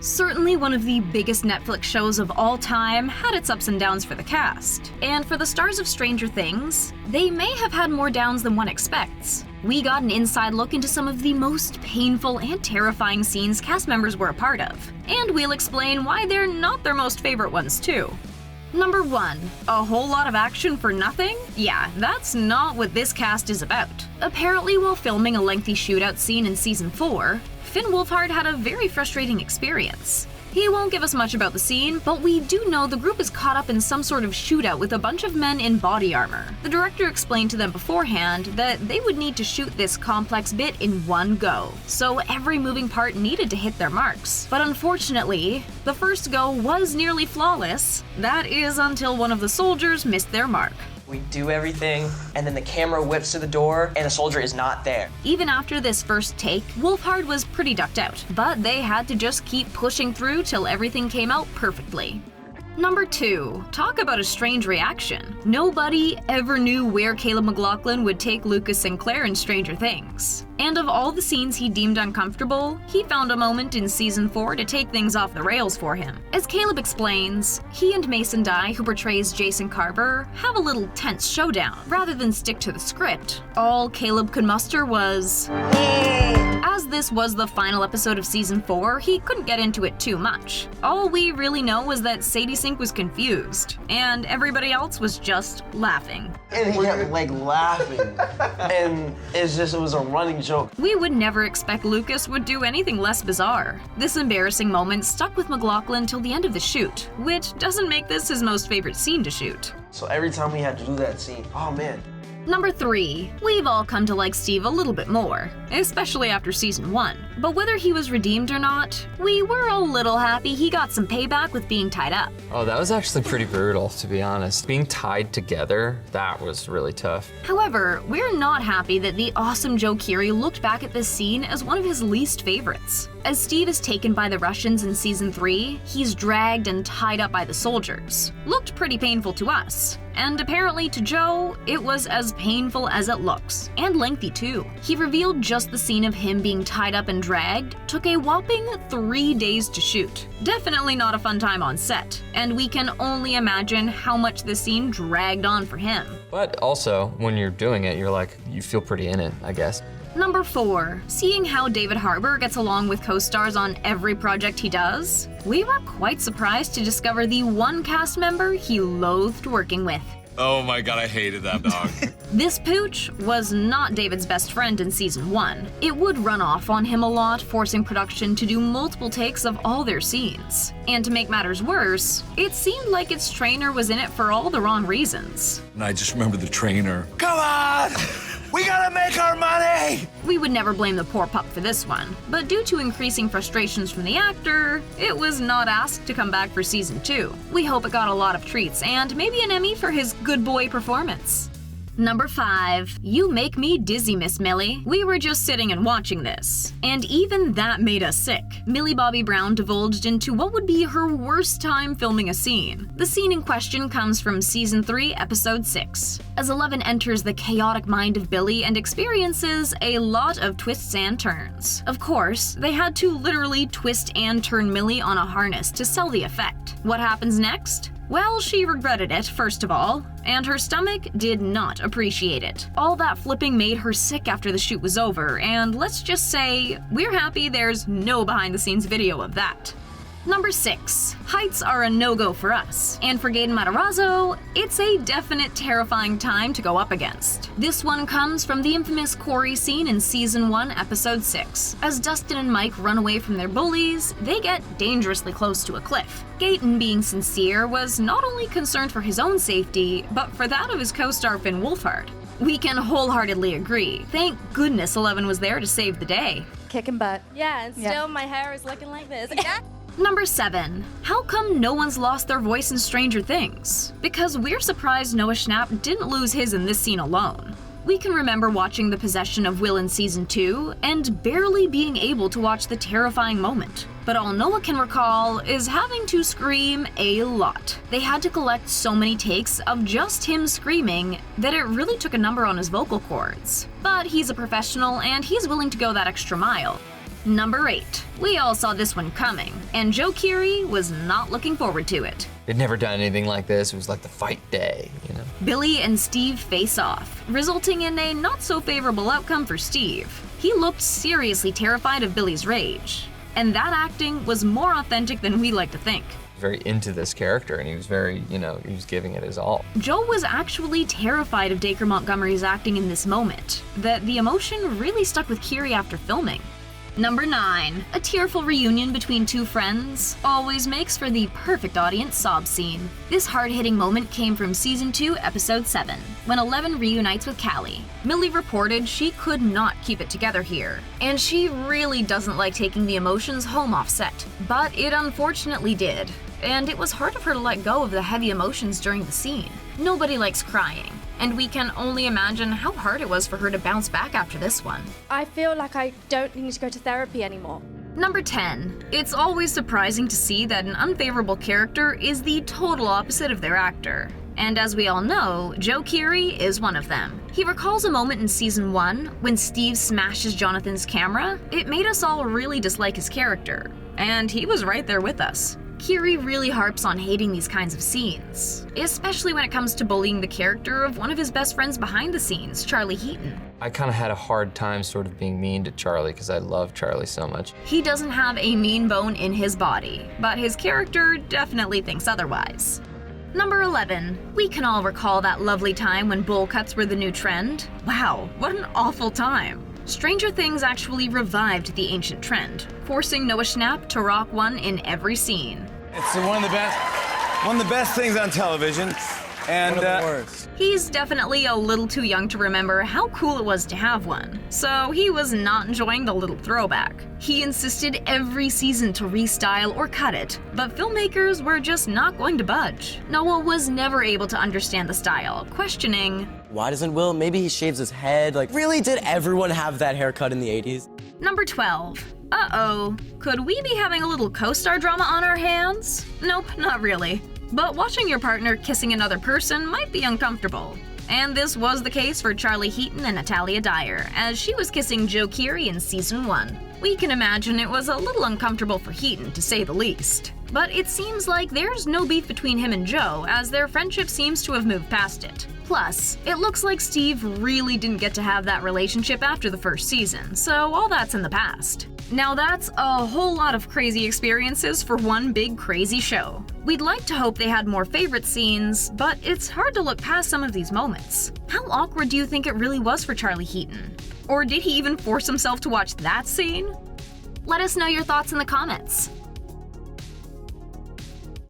Certainly one of the biggest Netflix shows of all time had its ups and downs for the cast. And for the stars of Stranger Things, they may have had more downs than one expects. We got an inside look into some of the most painful and terrifying scenes cast members were a part of. And we'll explain why they're not their most favorite ones too. Number 1. A whole lot of action for nothing? Yeah, that's not what this cast is about. Apparently, while filming a lengthy shootout scene in Season 4, Finn Wolfhard had a very frustrating experience. He won't give us much about the scene, but we do know the group is caught up in some sort of shootout with a bunch of men in body armor. The director explained to them beforehand that they would need to shoot this complex bit in one go, so every moving part needed to hit their marks. But unfortunately, the first go was nearly flawless. That is until one of the soldiers missed their mark. We do everything, and then the camera whips to the door, and the soldier is not there. Even after this first take, Wolfhard was pretty ducked out, but they had to just keep pushing through till everything came out perfectly. Number 2. Talk about a strange reaction. Nobody ever knew where Caleb McLaughlin would take Lucas Sinclair in Stranger Things. And of all the scenes he deemed uncomfortable, he found a moment in Season 4 to take things off the rails for him. As Caleb explains, he and Mason Dye, who portrays Jason Carver, have a little tense showdown. Rather than stick to the script, all Caleb could muster was As this was the final episode of Season 4, he couldn't get into it too much. All we really know was that Sadie Sink was confused, and everybody else was just laughing. And he kept laughing, and it was a running joke. We would never expect Lucas would do anything less bizarre. This embarrassing moment stuck with McLaughlin till the end of the shoot, which doesn't make this his most favorite scene to shoot. So every time we had to do that scene, oh man. Number 3. We've all come to like Steve a little bit more, especially after Season 1. But whether he was redeemed or not, we were a little happy he got some payback with being tied up. Oh, that was actually pretty brutal, to be honest. Being tied together, that was really tough. However, we're not happy that the awesome Joe Keery looked back at this scene as one of his least favorites. As Steve is taken by the Russians in Season 3, he's dragged and tied up by the soldiers. Looked pretty painful to us. And apparently to Joe, it was as painful as it looks, and lengthy too. He revealed just the scene of him being tied up and dragged took a whopping 3 days to shoot. Definitely not a fun time on set, and we can only imagine how much the scene dragged on for him. But also, when you're doing it, you feel pretty in it, I guess. Number 4. Seeing how David Harbour gets along with co-stars on every project he does, we were quite surprised to discover the one cast member he loathed working with. Oh my god, I hated that dog. This pooch was not David's best friend in Season 1. It would run off on him a lot, forcing production to do multiple takes of all their scenes. And to make matters worse, it seemed like its trainer was in it for all the wrong reasons. And I just remember the trainer. Come on! We gotta make our money! We would never blame the poor pup for this one, but due to increasing frustrations from the actor, it was not asked to come back for Season 2. We hope it got a lot of treats and maybe an Emmy for his good boy performance. Number 5. You make me dizzy, Miss Millie. We were just sitting and watching this, and even that made us sick. Millie Bobby Brown divulged into what would be her worst time filming a scene. The scene in question comes from Season 3, Episode 6. As Eleven enters the chaotic mind of Billy and experiences a lot of twists and turns. Of course, they had to literally twist and turn Millie on a harness to sell the effect. What happens next? Well, she regretted it, first of all, and her stomach did not appreciate it. All that flipping made her sick after the shoot was over, and let's just say, we're happy there's no behind-the-scenes video of that. Number 6. Heights are a no-go for us, and for Gaten Matarazzo, it's a definite terrifying time to go up against. This one comes from the infamous Corey scene in Season 1, Episode 6. As Dustin and Mike run away from their bullies, they get dangerously close to a cliff. Gaten, being sincere, was not only concerned for his own safety, but for that of his co-star Finn Wolfhard. We can wholeheartedly agree. Thank goodness Eleven was there to save the day. Kicking butt. Yeah, and still my hair is looking like this. Number 7. How come no one's lost their voice in Stranger Things? Because we're surprised Noah Schnapp didn't lose his in this scene alone. We can remember watching the possession of Will in Season 2 and barely being able to watch the terrifying moment. But all Noah can recall is having to scream a lot. They had to collect so many takes of just him screaming that it really took a number on his vocal cords. But he's a professional and he's willing to go that extra mile. Number 8. We all saw this one coming, and Joe Keery was not looking forward to it. They'd never done anything like this. It was like the fight day, you know? Billy and Steve face off, resulting in a not-so-favorable outcome for Steve. He looked seriously terrified of Billy's rage, and that acting was more authentic than we like to think. Very into this character, and he was very, he was giving it his all. Joe was actually terrified of Dacre Montgomery's acting in this moment, that the emotion really stuck with Keery after filming. Number 9. A tearful reunion between two friends always makes for the perfect audience sob scene. This hard-hitting moment came from Season 2, Episode 7, when Eleven reunites with Callie. Millie reported she could not keep it together here, and she really doesn't like taking the emotions home off set. But it unfortunately did, and it was hard for her to let go of the heavy emotions during the scene. Nobody likes crying, and we can only imagine how hard it was for her to bounce back after this one. I feel like I don't need to go to therapy anymore. Number 10. It's always surprising to see that an unfavorable character is the total opposite of their actor. And as we all know, Joe Keery is one of them. He recalls a moment in Season 1 when Steve smashes Jonathan's camera. It made us all really dislike his character, and he was right there with us. Keery really harps on hating these kinds of scenes, especially when it comes to bullying the character of one of his best friends behind the scenes, Charlie Heaton. I kind of had a hard time sort of being mean to Charlie because I love Charlie so much. He doesn't have a mean bone in his body, but his character definitely thinks otherwise. Number 11. We can all recall that lovely time when bowl cuts were the new trend. Wow, what an awful time. Stranger Things actually revived the ancient trend, forcing Noah Schnapp to rock one in every scene. It's one of the best things on television, and one of the worst. He's definitely a little too young to remember how cool it was to have one, so he was not enjoying the little throwback. He insisted every season to restyle or cut it, but filmmakers were just not going to budge. Noah was never able to understand the style, questioning, Why doesn't Will? Maybe he shaves his head. Like, really, did everyone have that haircut in the 80s? Number 12. Uh-oh. Could we be having a little Costar drama on our hands? Nope, not really. But watching your partner kissing another person might be uncomfortable. And this was the case for Charlie Heaton and Natalia Dyer, as she was kissing Joe Keery in Season 1. We can imagine it was a little uncomfortable for Heaton, to say the least. But it seems like there's no beef between him and Joe, as their friendship seems to have moved past it. Plus, it looks like Steve really didn't get to have that relationship after the first season, so all that's in the past. Now that's a whole lot of crazy experiences for one big crazy show. We'd like to hope they had more favorite scenes, but it's hard to look past some of these moments. How awkward do you think it really was for Charlie Heaton? Or did he even force himself to watch that scene? Let us know your thoughts in the comments.